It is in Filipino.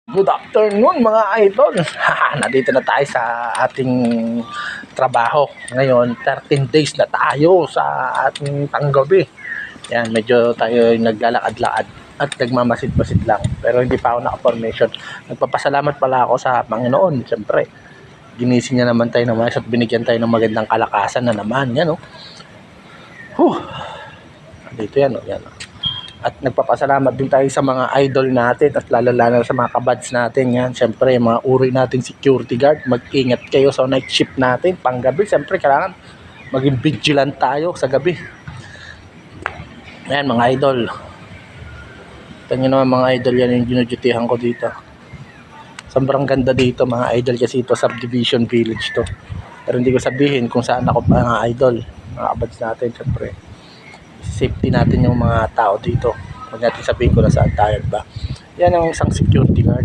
Good afternoon mga idol. Nandito na tayo sa ating trabaho. Ngayon, 13 days na tayo sa ating panggabi. Yan, medyo tayo naglalakad-lakad at nagmamasid-masid lang. Pero hindi pa ako naka-formation. Nagpapasalamat pala ako sa Panginoon. Siyempre, ginising niya naman tayo naman at binigyan tayo ng magandang kalakasan na naman. Yan, oh. Dito yan, oh. Yan, oh. At nagpapasalamat din tayo sa mga idol natin at lalo-lalo sa mga kabads natin. Yan, siyempre, mga uri nating security guard. Mag-ingat kayo sa night shift natin. Panggabi, siyempre, kailangan maging vigilant tayo sa gabi. Ayan, mga idol. Tingnan naman mga idol, yan yung ginudutihan ko dito. Sobrang ganda dito mga idol kasi ito subdivision village to. Pero hindi ko sabihin kung saan ako mga idol. Mga kabads natin, siyempre. Safety natin yung mga tao dito. Huwag natin sabihin ko na saan tayo ba. Yan ang isang security guard.